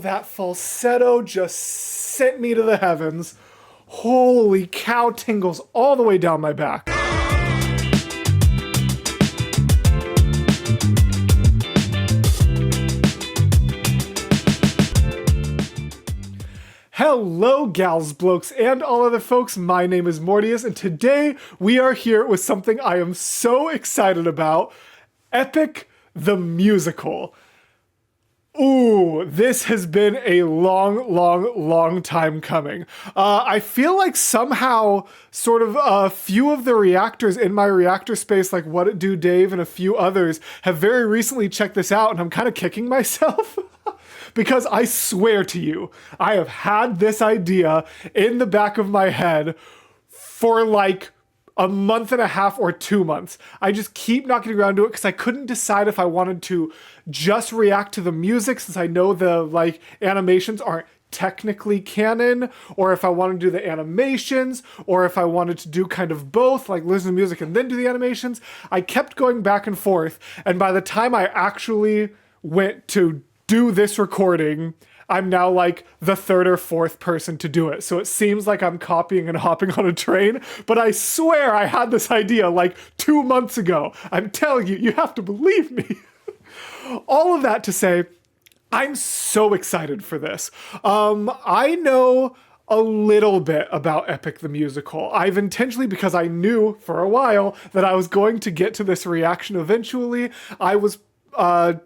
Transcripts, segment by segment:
that falsetto just sent me to the heavens. Holy cow, tingles all the way down my back. Hello, gals, blokes, and all other folks. My name is Mortius, and today we are here with something I am so excited about. Epic the Musical. Ooh, this has been a long time coming. I feel like somehow sort of a few of the reactors in my reactor space, like What It Do Dave and a few others, have very recently checked this out, and I'm kind of kicking myself. Because I swear to you, I have had this idea in the back of my head for like a month and a half or 2 months. I just keep not getting around to it because I couldn't decide if I wanted to just react to the music, since I know the like animations aren't technically canon, or if I wanted to do the animations, or if I wanted to do kind of both, like listen to music and then do the animations. I kept going back and forth, and by the time I actually went to do this recording, I'm now like the third or fourth person to do it. So it seems like I'm copying and hopping on a train, but I swear I had this idea like 2 months ago. I'm telling you, you have to believe me. All of that to say, I'm so excited for this. I know a little bit about Epic the Musical. I've intentionally, because I knew for a while that I was going to get to this reaction eventually, I was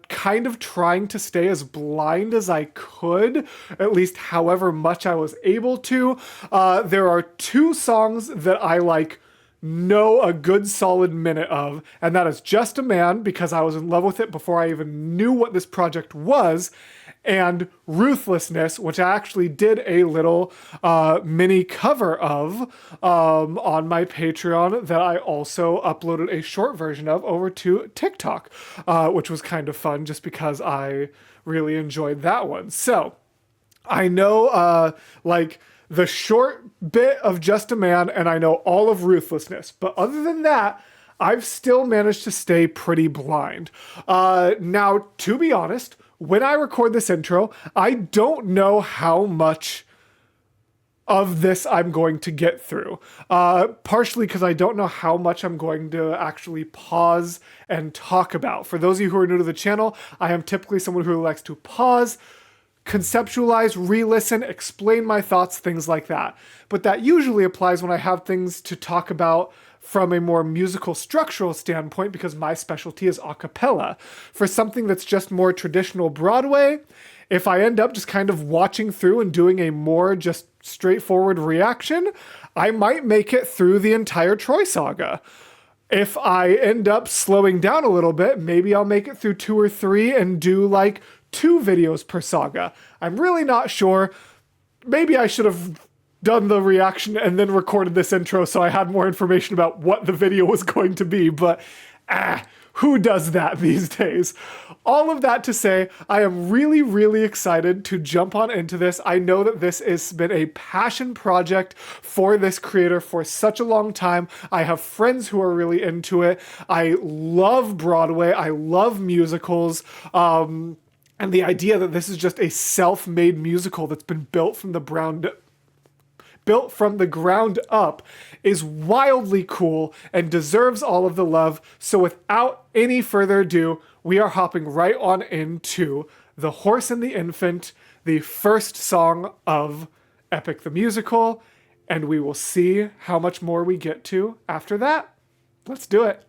kind of trying to stay as blind as I could, at least however much I was able to. There are 2 songs that I like know a good solid minute of, and that is Just a Man, because I was in love with it before I even knew what this project was, and Ruthlessness, which I actually did a little mini cover of on my Patreon that I also uploaded a short version of over to TikTok, which was kind of fun just because I really enjoyed that one. So I know like the short bit of Just a Man, and I know all of Ruthlessness, but other than that, I've still managed to stay pretty blind. Now, to be honest, when I record this intro, I don't know how much of this I'm going to get through. Partially because I don't know how much I'm going to actually pause and talk about. For those of you who are new to the channel, I am typically someone who likes to pause, conceptualize, re-listen, explain my thoughts, things like that. But that usually applies when I have things to talk about from a more musical structural standpoint, because my specialty is a cappella. For something that's just more traditional Broadway, if I end up just kind of watching through and doing a more just straightforward reaction, I might make it through the entire Troy Saga. If I end up slowing down a little bit, maybe I'll make it through 2 or 3 and do like 2 videos per saga. I'm really not sure. Maybe I should have done the reaction and then recorded this intro so I had more information about what the video was going to be, but who does that these days? All of that to say, I am really excited to jump on into this. I know that this has been a passion project for this creator for such a long time. I have friends who are really into it. I love Broadway. I love musicals. And the idea that this is just a self-made musical that's been built from the ground up is wildly cool and deserves all of the love. So without any further ado, we are hopping right on into The Horse and the Infant, the first song of Epic the Musical, and we will see how much more we get to after that. Let's do it.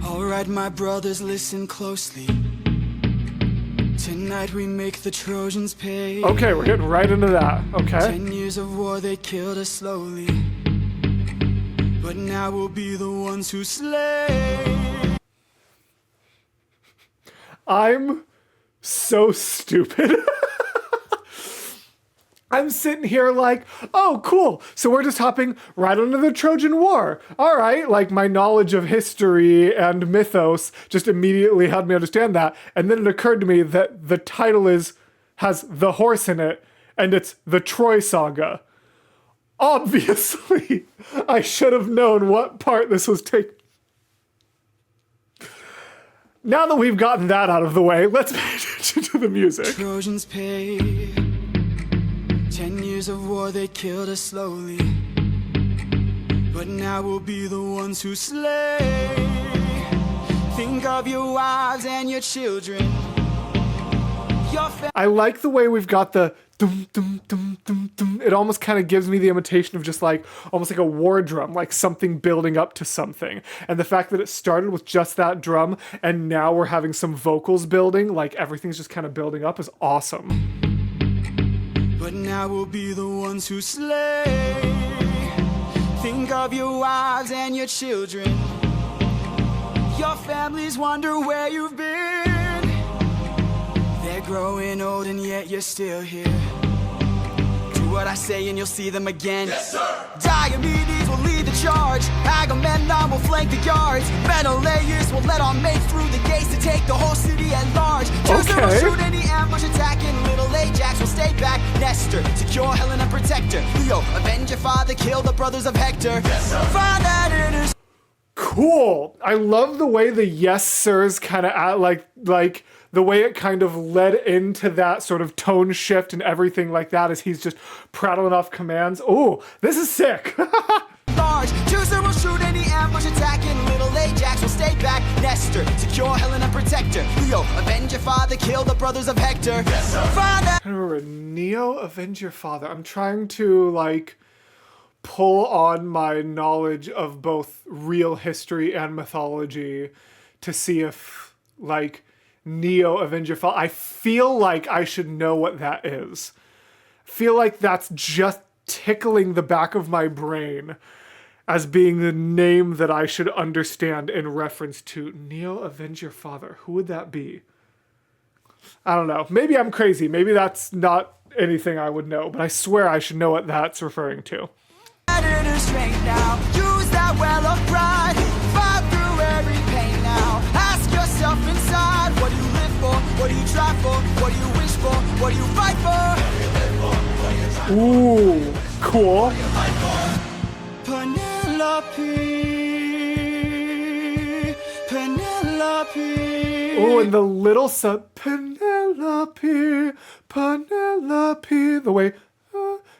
All right, my brothers, listen closely. Tonight we make the Trojans pay. Okay, we're getting right into that. Okay. 10 years of war, they killed us slowly, but now we'll be the ones who slay. I'm so stupid. I'm sitting here like, oh, cool. So we're just hopping right into the Trojan War. All right. Like, my knowledge of history and mythos just immediately helped me understand that. And then it occurred to me that the title has the horse in it, and it's the Troy Saga. Obviously, I should have known what part this was taking. now that we've gotten that out of the way, let's pay attention to the music. Trojans pay. 10 years of war, they killed us slowly. But now we'll be the ones who slay. Think of your wives and your children. I like the way we've got the dum dum dum dum dum. It almost kind of gives me the imitation of just like almost like a war drum, like something building up to something. And the fact that it started with just that drum and now we're having some vocals building, like everything's just kind of building up, is awesome. But now we'll be the ones who slay. Think of your wives and your children. Your families wonder where you've been. They're growing old and yet you're still here. Do what I say and you'll see them again. Yes, sir. Diomedes will lead the charge. Agamemnon will flank the yards. Menelaus will let our mates through the gates to take the whole city at large. Teucer will shoot any ambush attacking. Little Ajax will stay back. Nestor, secure Helena, protect her. Leo, avenge your father, kill the brothers of Hector. Yes, sir. Find that it is cool. I love the way the yes sirs kind of like the way it kind of led into that sort of tone shift and everything like that as he's just prattling off commands. Oh, this is sick. large. Teucer will shoot any ambush attacking. Little Ajax will stay back. Nestor, secure Helena, protect her. Leo, avenge your father, kill the brothers of Hector. Yes, I remember Neo, avenge your father. I'm trying to like pull on my knowledge of both real history and mythology to see if like Neo, avenge your father. I feel like I should know what that is. Feel like that's just tickling the back of my brain as being the name that I should understand in reference to Neo, avenge your father. Who would that be? I don't know. Maybe I'm crazy. Maybe that's not anything I would know, but I swear I should know what that's referring to. strength now. Use that well of pride. Fight through every pain now. Ask yourself inside, what do you live for? What do you try for? What do you wish for? What do you fight for? Ooh, cool. Penelope, Penelope. Oh, and the little sub, Penelope, Penelope. The way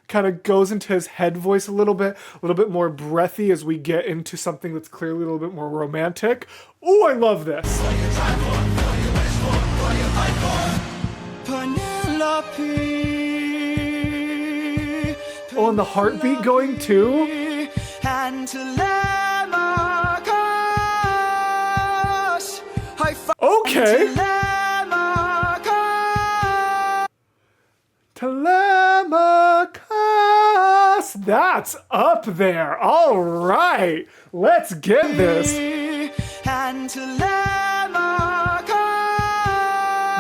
kind of goes into his head voice a little bit more breathy as we get into something that's clearly a little bit more romantic. Oh, I love this. Penelope. Oh, and the heartbeat going too. And Telemachus. Okay. Telemachus. That's up there. All right. Let's get this. And Telemachus.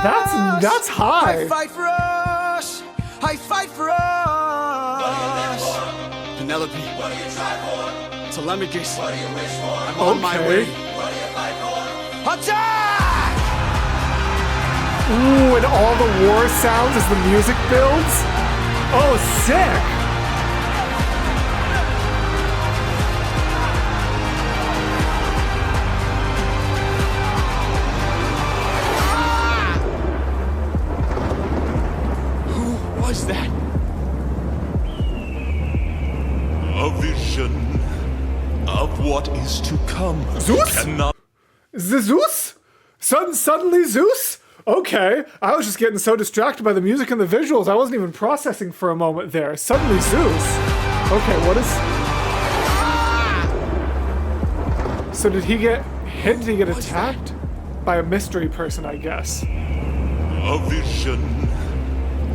That's high. I fight for us. I fight for us. Penelope. What do you try for? Telemachus. What do you wish for? I'm on my way. What do you fight for? Attack! Ooh, and all the war sounds as the music builds. Oh, sick. Who was that? A vision of what is to come. Zeus? Cannot Zeus? Suddenly Zeus? Okay, I was just getting so distracted by the music and the visuals, I wasn't even processing for a moment there. Suddenly Zeus. Okay, what is... So did he get hit? Did he get attacked? By a mystery person, I guess. a vision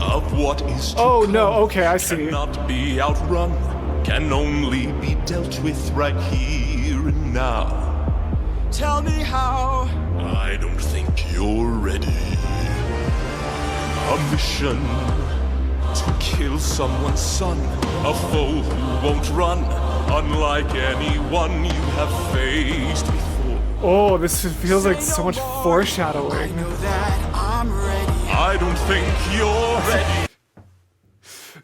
of what is to Oh, come. no, okay, I see. Cannot be outrun, can only be dealt with right here and now. Tell me how. I don't think you're ready. A mission to kill someone's son, a foe who won't run, unlike anyone you have faced before. Oh, this feels like Say so no much more. I foreshadowing. know that I'm ready. I don't think you're ready.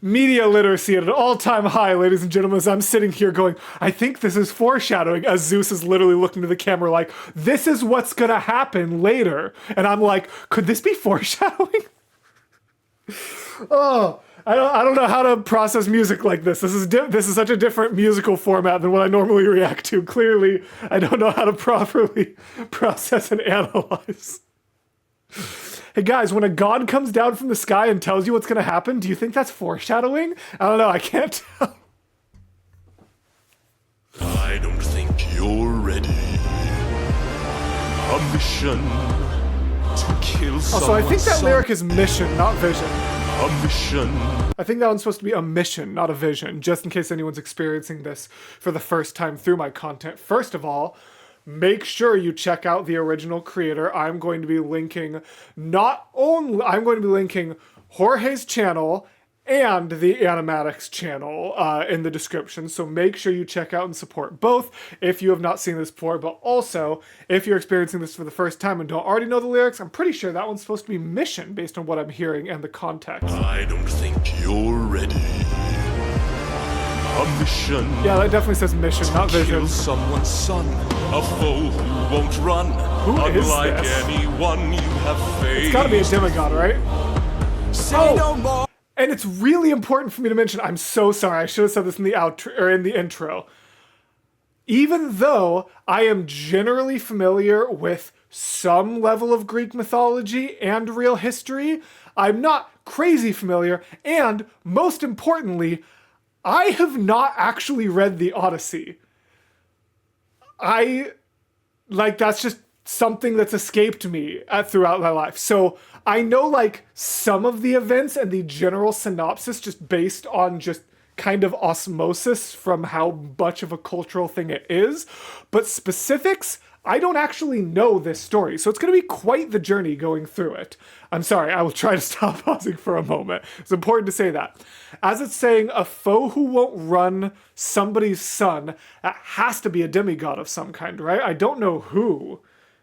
media literacy at an all-time high, ladies and gentlemen, as I'm sitting here going, I think this is foreshadowing, as Zeus is literally looking to the camera like, this is what's gonna happen later. And I'm like, could this be foreshadowing? Oh, I don't know how to process music like this. This is such a different musical format than what I normally react to. Clearly, I don't know how to properly process and analyze. Hey guys, when a god comes down from the sky and tells you what's gonna happen, do you think that's foreshadowing? I don't know, I can't tell. I don't think you're ready. A mission to kill someone's Also, I think that son. lyric is mission, not vision. A mission. I think that one's supposed to be a mission, not a vision, just in case anyone's experiencing this for the first time through my content. First of all, make sure you check out the original creator. I'm going to be linking Jorge's channel and the Animatics channel in the description. So make sure you check out and support both if you have not seen this before. But also, if you're experiencing this for the first time and don't already know the lyrics, I'm pretty sure that one's supposed to be mission based on what I'm hearing and the context. I don't think you're ready. A mission. Yeah, that definitely says mission, not vision. Kill someone's son, a foe who won't run. Who is Unlike this? anyone you have faced. It's gotta be a demigod, right? Say no more. And it's really important for me to mention, I'm so sorry, I should have said this in the outro or in the intro. Even though I am generally familiar with some level of Greek mythology and real history, I'm not crazy familiar, and most importantly, I have not actually read the Odyssey. That's just something that's escaped me throughout my life. So I know like some of the events and the general synopsis just based on just kind of osmosis from how much of a cultural thing it is, but specifics, I don't actually know this story. So it's going to be quite the journey going through it. I'm sorry, I will try to stop pausing for a moment. It's important to say that. As it's saying, a foe who won't run somebody's son, that has to be a demigod of some kind, right? I don't know who,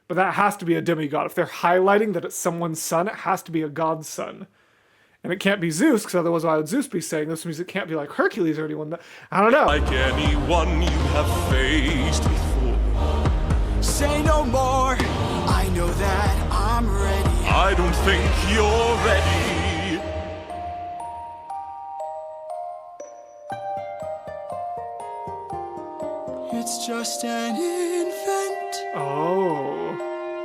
but that has to be a demigod. If they're highlighting that it's someone's son, it has to be a god's son. And it can't be Zeus, because otherwise why would Zeus be saying this? Means it can't be like Hercules or anyone that, I don't know. Like anyone you have faced before. Say no more. I know that I'm ready. I don't think you're ready. It's just an infant. Oh.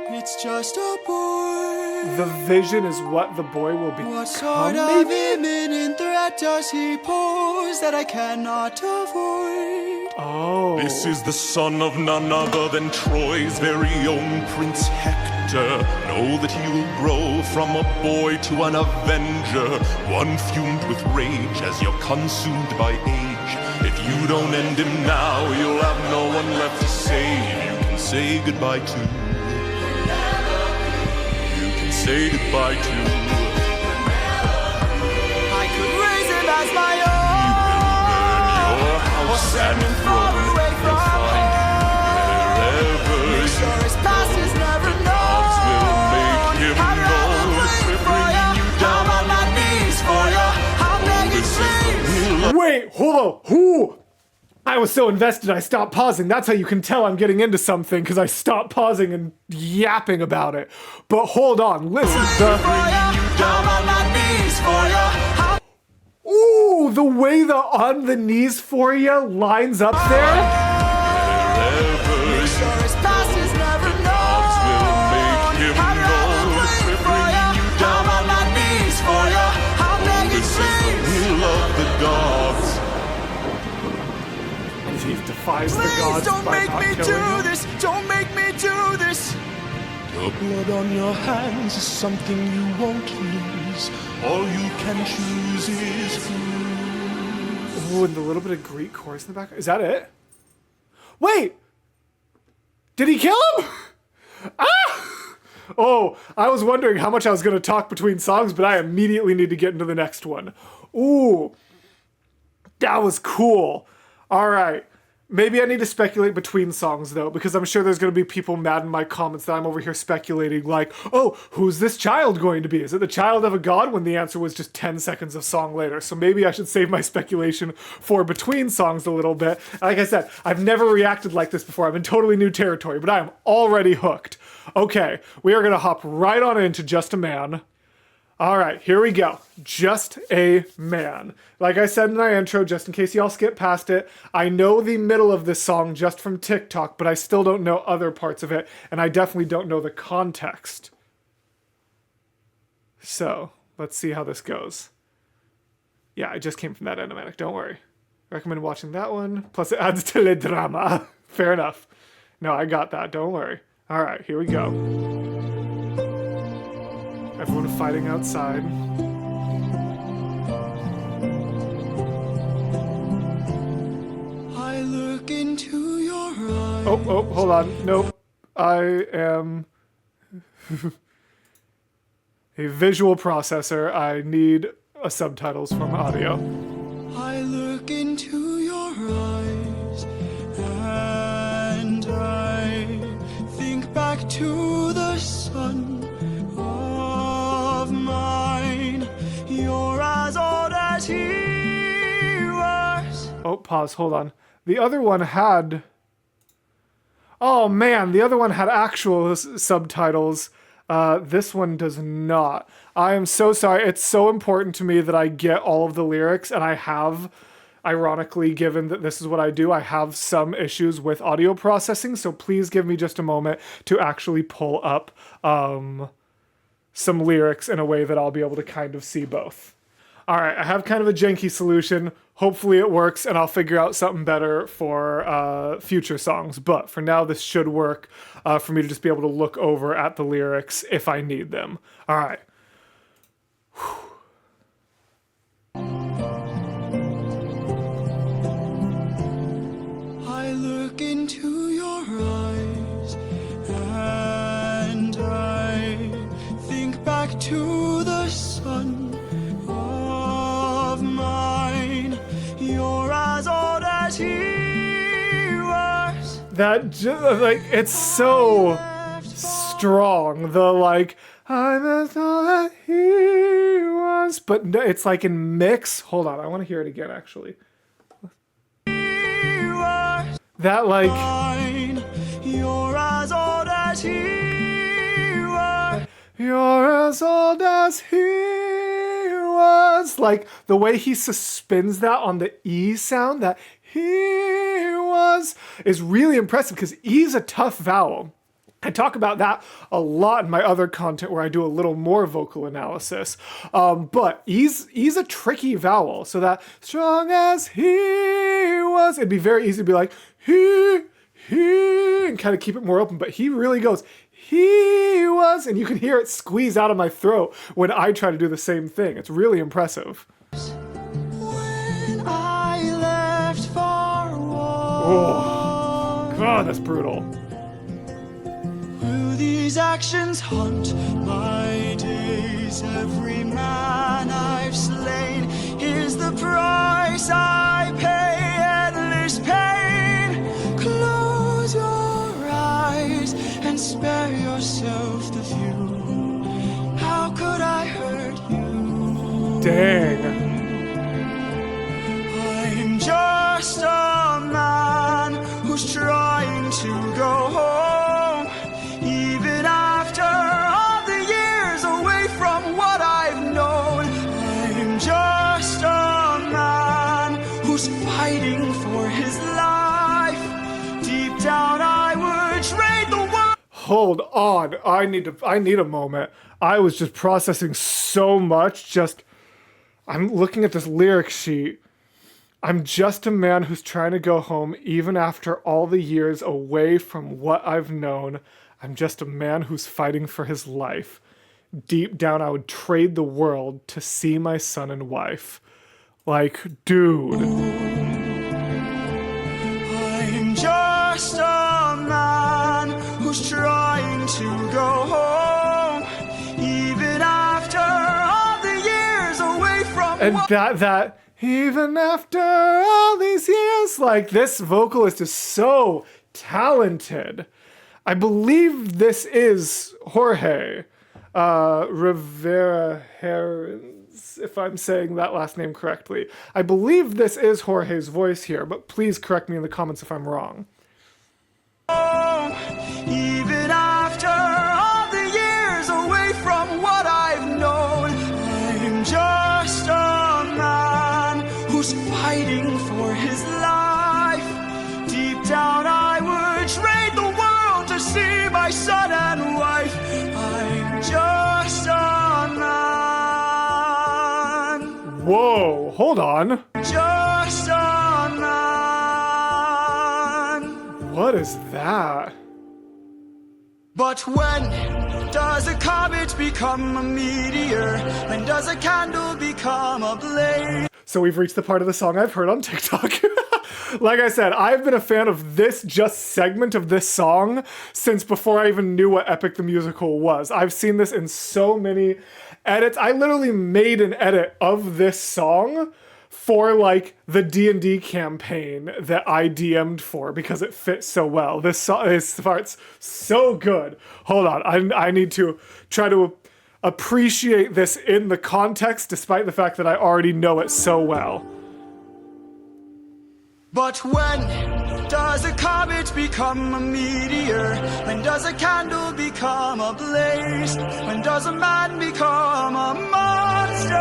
It's just a boy. The vision is what the boy will What become, sort of maybe? imminent threat does he pose that I cannot avoid? Oh. This is the son of none other than Troy's very own Prince Hector. Know that he will grow from a boy to an avenger, one fumed with rage as you're consumed by age. If you don't end him now, you'll have no one left to save. You can say goodbye to. You can say goodbye to. I could raise him as my own. Your house and throne. He'll find you wherever Make sure his past is never gods will known. make him I'd rather known. pray We're for ya. bringing you down I'm on my knees for ya. I'm begging This is the please. will of Wait, hold on. Who? I was so invested I stopped pausing. That's how you can tell I'm getting into something, because I stopped pausing and yapping about it. But hold on, listen. I'm on my knees for ya. Ooh, the way the on the knees for you lines up there. wherever Make sure his past is never gods will make known. him I'd rather known. pray We're for ya. bringing you down. I'm on my knees for ya. I'm begging This is the please. will of the gods. He defies the Please gods don't by make not me killing do him. this. Don't make me do this. The blood on your hands is something you won't lose. All you can choose is who. Ooh, and the little bit of Greek chorus in the back. Is that it? Wait! Did he kill him? Ah! Oh, I was wondering how much I was going to talk between songs, but I immediately need to get into the next one. Ooh. That was cool. All right. Maybe I need to speculate between songs, though, because I'm sure there's going to be people mad in my comments that I'm over here speculating, like, oh, who's this child going to be? Is it the child of a god? When the answer was just 10 seconds of song later. So maybe I should save my speculation for between songs a little bit. Like I said, I've never reacted like this before. I'm in totally new territory, but I am already hooked. Okay, we are going to hop right on into Just a Man. All right, here we go. Just a Man. Like I said in my intro, just in case y'all skip past it, I know the middle of this song just from TikTok, but I still don't know other parts of it, and I definitely don't know the context. So, let's see how this goes. Yeah, I just came from that animatic, don't worry. Recommend watching that one, plus it adds to the drama. Fair enough. No, I got that, don't worry. All right, here we go. Everyone fighting outside. I look into your eyes. Oh, hold on. Nope. I am a visual processor. I need subtitles from audio. I look into your eyes and I think back to the sun of mine. You're as old as he was. Oh, pause. Hold on. The other one had... Oh, man. The other one had actual subtitles. This one does not. I am so sorry. It's so important to me that I get all of the lyrics, and I have, ironically, given that this is what I do, I have some issues with audio processing, so please give me just a moment to actually pull up some lyrics in a way that I'll be able to kind of see both. All right, I have kind of a janky solution. Hopefully it works, and I'll figure out something better for future songs. But for now, this should work for me to just be able to look over at the lyrics if I need them. All right. I look into your eyes and I think back to the sun of mine. You're as old as he was. That just, like, it's so strong. The like, I'm as old as he was, but no, it's like in mix. Hold on, I want to hear it again. Actually, that like, you're as old as he was. you're as old as he was. Like the way he suspends that on the E sound, that he was, is really impressive because E's a tough vowel. I talk about that a lot in my other content where I do a little more vocal analysis. But E's a tricky vowel. So that strong as he was, it'd be very easy to be like, he, and kind of keep it more open. But he really goes, he was, and you can hear it squeeze out of my throat when I try to do the same thing. It's really impressive. When I left for war. Oh, God, that's brutal. Will these actions haunt my days? Every man I've slain is the price I pay. Endless pain. Close your eyes and spare yourself the view. How could I hurt you? Dang. I'm just a man who's trying to go home. Even after all the years away from what I've known, I'm just a man who's fighting for his life. Deep down I would trade the world. Hold on. I need a moment. I was just processing so much. I'm looking at this lyric sheet. I'm just a man who's trying to go home even after all the years away from what I've known. I'm just a man who's fighting for his life. Deep down, I would trade the world to see my son and wife. Like, dude. I'm just a man who's trying to go home. Even after all the years away from And that, Even after all these years. Like, this vocalist is so talented. I believe this is Jorge Rivera Herons, if I'm saying that last name correctly. I believe this is Jorge's voice here, but please correct me in the comments if I'm wrong. Even after all the years away from what I've known, I'm just a man who's fighting for his life. Deep down I would trade the world to see my son and wife. I'm just a man. Whoa, hold on. Just a man. What is that? But when does a comet become a meteor? When does a candle become a blaze? So we've reached the part of the song I've heard on TikTok. Like I said, I've been a fan of this just segment of this song since before I even knew what Epic the Musical was. I've seen this in so many edits. I literally made an edit of this song for like the D&D campaign that I DM'd for because it fits so well. This part's so good. Hold on, I need to try to appreciate this in the context despite the fact that I already know it so well. But when does a comet become a meteor? When does a candle become a blaze? When does a man become a monster?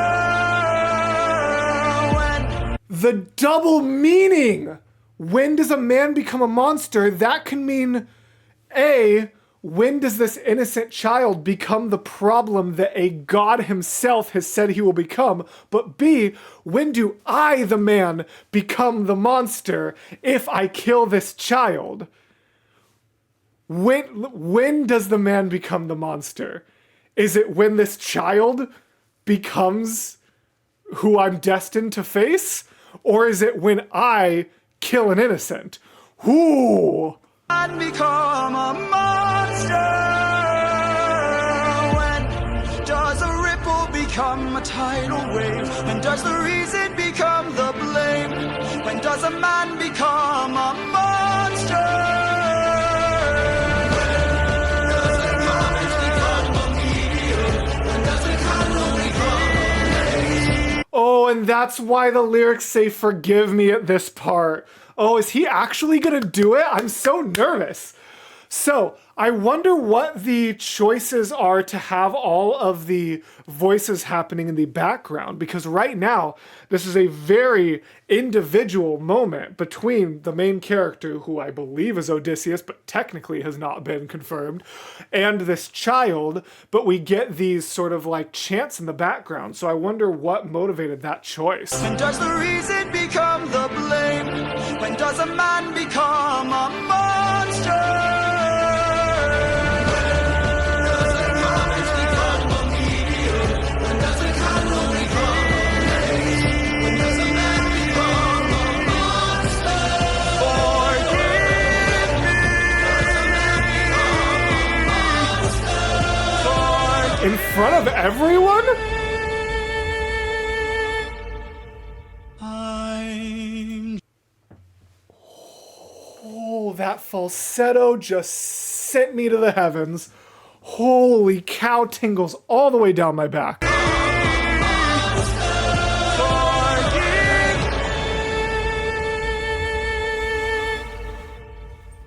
When The double meaning! When does a man become a monster? That can mean A, when does this innocent child become the problem that a god himself has said he will become? But B, when do I, the man, become the monster if I kill this child? When does the man become the monster? Is it when this child becomes who I'm destined to face? Or is it when I kill an innocent? Ooh! and become a monster? When does a ripple become a tidal wave? When does the reason become the blame? When does a man become a monster? Oh, and that's why the lyrics say forgive me at this part. Oh, is he actually gonna do it? I'm so nervous. So, I wonder what the choices are to have all of the voices happening in the background, because right now, this is a very individual moment between the main character, who I believe is Odysseus, but technically has not been confirmed, and this child, but we get these sort of like chants in the background, so I wonder what motivated that choice. When does the reason become the blame? When does a man become a monster? In front of everyone? Oh, that falsetto just sent me to the heavens. Holy cow, tingles all the way down my back.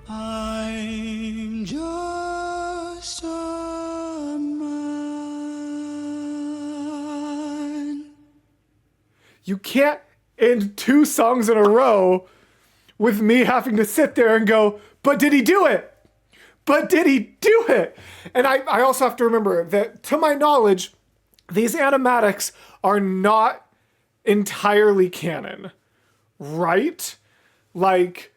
I'm just a man. You can't end two songs in a row with me having to sit there and go, but did he do it? But did he do it? And I also have to remember that, to my knowledge, these animatics are not entirely canon, right? Like,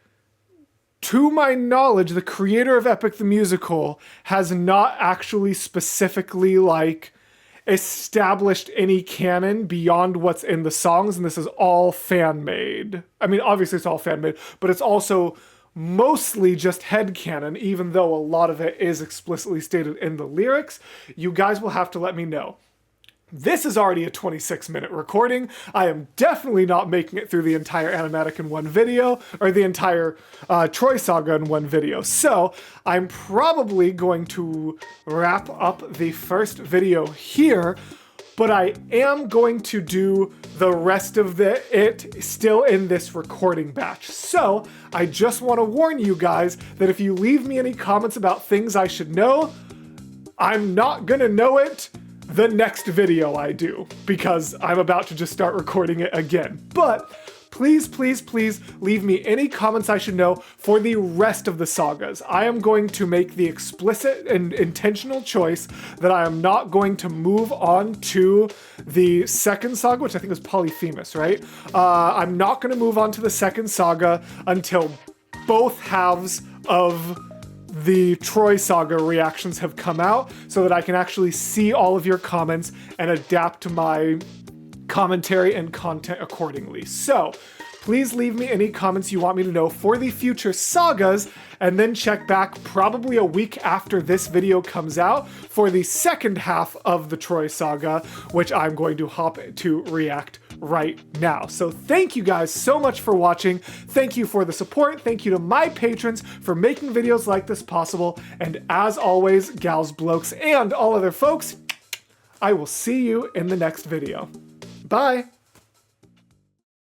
to my knowledge, the creator of Epic the Musical has not actually specifically, like, established any canon beyond what's in the songs, and this is all fan-made. I mean, obviously it's all fan-made, but it's also mostly just headcanon, even though a lot of it is explicitly stated in the lyrics. You guys will have to let me know. This is already a 26-minute recording. I am definitely not making it through the entire Animatic in one video, or the entire Troy Saga in one video. So I'm probably going to wrap up the first video here, but I am going to do the rest of it still in this recording batch. So I just want to warn you guys that if you leave me any comments about things I should know, I'm not gonna know it the next video I do, because I'm about to just start recording it again. But please, please, please leave me any comments I should know for the rest of the sagas. I am going to make the explicit and intentional choice that I am not going to move on to the second saga, which I think is Polyphemus, right? I'm not going to move on to the second saga until both halves of the Troy Saga reactions have come out, so that I can actually see all of your comments and adapt my commentary and content accordingly. So please leave me any comments you want me to know for the future sagas, and then check back probably a week after this video comes out for the second half of the Troy Saga, which I'm going to hop to react right now. So thank you guys so much for watching. Thank you for the support. Thank you to my patrons for making videos like this possible. And as always, gals, blokes, and all other folks, I will see you in the next video. Bye.